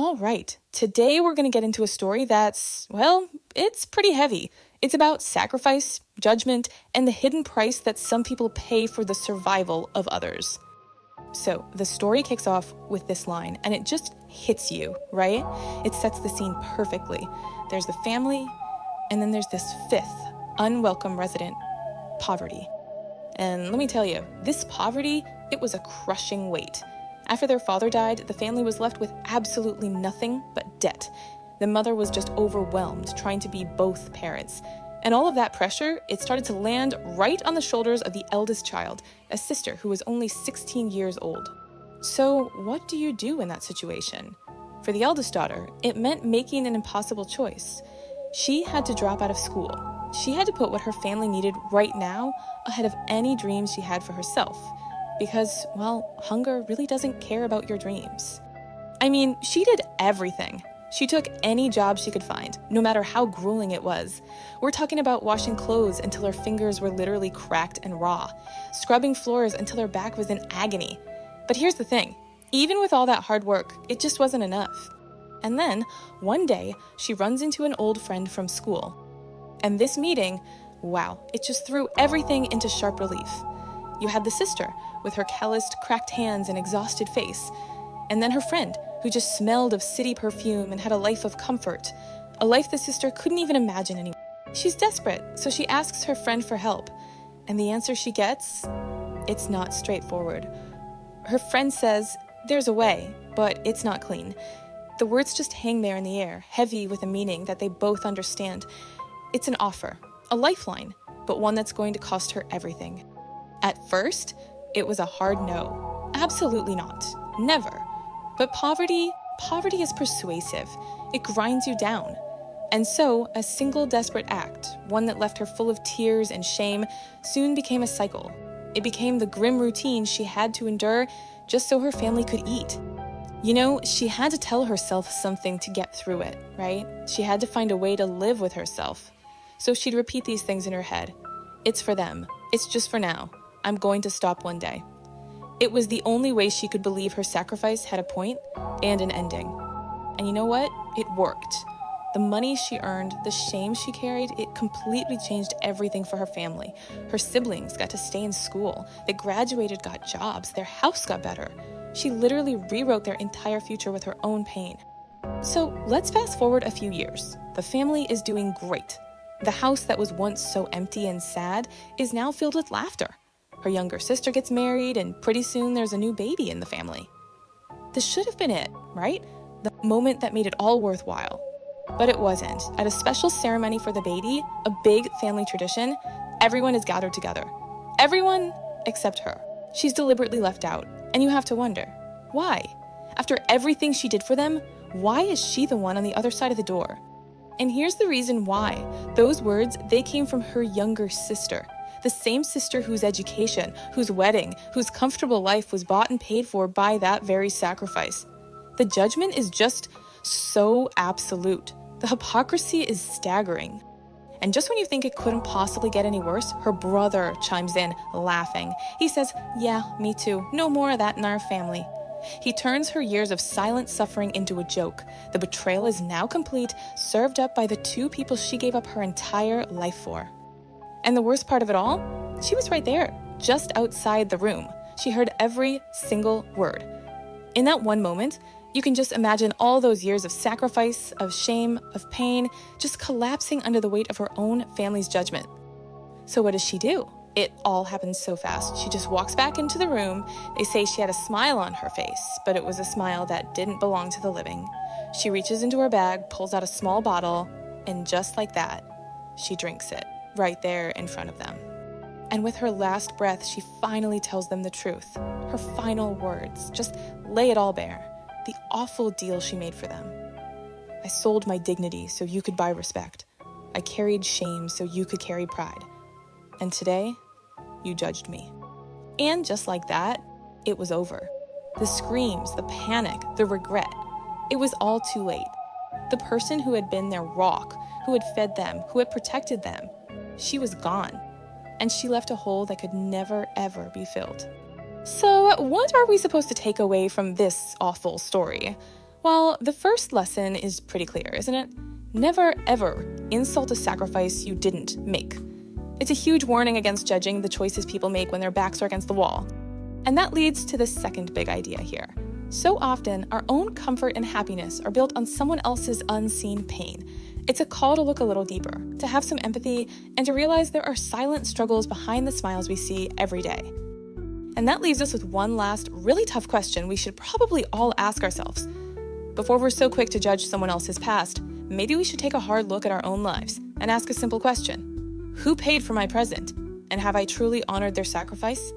All right, today we're going to get into a story that's, well, it's pretty heavy. It's about sacrifice, judgment, and the hidden price that some people pay for the survival of others. So the story kicks off with this line, and it just hits you, right? It sets the scene perfectly. There's the family, and then there's this fifth, unwelcome resident, poverty. And let me tell you, this poverty, it was a crushing weight. After their father died, the family was left with absolutely nothing but debt. The mother was just overwhelmed, trying to be both parents. And all of that pressure, it started to land right on the shoulders of the eldest child, a sister who was only 16 years old. So what do you do in that situation? For the eldest daughter, it meant making an impossible choice. She had to drop out of school. She had to put what her family needed right now ahead of any dreams she had for herself. Because, well, hunger really doesn't care about your dreams. I mean, she did everything. She took any job she could find, no matter how grueling it was. We're talking about washing clothes until her fingers were literally cracked and raw, scrubbing floors until her back was in agony. But here's the thing, even with all that hard work, it just wasn't enough. And then, one day, she runs into an old friend from school. And this meeting, wow, it just threw everything into sharp relief. You had the sister, with her calloused, cracked hands and exhausted face. And then her friend, who just smelled of city perfume and had a life of comfort. A life the sister couldn't even imagine anymore. She's desperate, so she asks her friend for help. And the answer she gets? It's not straightforward. Her friend says, "There's a way, but it's not clean." The words just hang there in the air, heavy with a meaning that they both understand. It's an offer, a lifeline, but one that's going to cost her everything. At first, it was a hard no. Absolutely not. Never. But poverty is persuasive. It grinds you down. And so, a single desperate act, one that left her full of tears and shame, soon became a cycle. It became the grim routine she had to endure just so her family could eat. You know, she had to tell herself something to get through it, right? She had to find a way to live with herself. So she'd repeat these things in her head. It's for them. It's just for now. I'm going to stop one day. It was the only way she could believe her sacrifice had a point and an ending. And you know what? It worked. The money she earned, the shame she carried, it completely changed everything for her family. Her siblings got to stay in school. They graduated, got jobs. Their house got better. She literally rewrote their entire future with her own pain. So let's fast forward a few years. The family is doing great. The house that was once so empty and sad is now filled with laughter. Her younger sister gets married, and pretty soon there's a new baby in the family. This should have been it, right? The moment that made it all worthwhile. But it wasn't. At a special ceremony for the baby, a big family tradition, everyone is gathered together. Everyone except her. She's deliberately left out, and you have to wonder, why? After everything she did for them, why is she the one on the other side of the door? And here's the reason why. Those words, they came from her younger sister. The same sister whose education, whose wedding, whose comfortable life was bought and paid for by that very sacrifice. The judgment is just so absolute. The hypocrisy is staggering. And just when you think it couldn't possibly get any worse, her brother chimes in, laughing. He says, "Yeah, me too. No more of that in our family." He turns her years of silent suffering into a joke. The betrayal is now complete, served up by the two people she gave up her entire life for. And the worst part of it all? She was right there, just outside the room. She heard every single word. In that one moment, you can just imagine all those years of sacrifice, of shame, of pain, just collapsing under the weight of her own family's judgment. So what does she do? It all happens so fast. She just walks back into the room. They say she had a smile on her face, but it was a smile that didn't belong to the living. She reaches into her bag, pulls out a small bottle, and just like that, she drinks it. Right there in front of them. And with her last breath, she finally tells them the truth. Her final words, just lay it all bare. The awful deal she made for them. I sold my dignity so you could buy respect. I carried shame so you could carry pride. And today, you judged me. And just like that, it was over. The screams, the panic, the regret. It was all too late. The person who had been their rock, who had fed them, who had protected them, she was gone, and she left a hole that could never, ever be filled. So what are we supposed to take away from this awful story? Well, the first lesson is pretty clear, isn't it? Never, ever insult a sacrifice you didn't make. It's a huge warning against judging the choices people make when their backs are against the wall. And that leads to the second big idea here. So often, our own comfort and happiness are built on someone else's unseen pain. It's a call to look a little deeper, to have some empathy, and to realize there are silent struggles behind the smiles we see every day. And that leaves us with one last really tough question we should probably all ask ourselves. Before we're so quick to judge someone else's past, maybe we should take a hard look at our own lives and ask a simple question. Who paid for my present? And have I truly honored their sacrifice?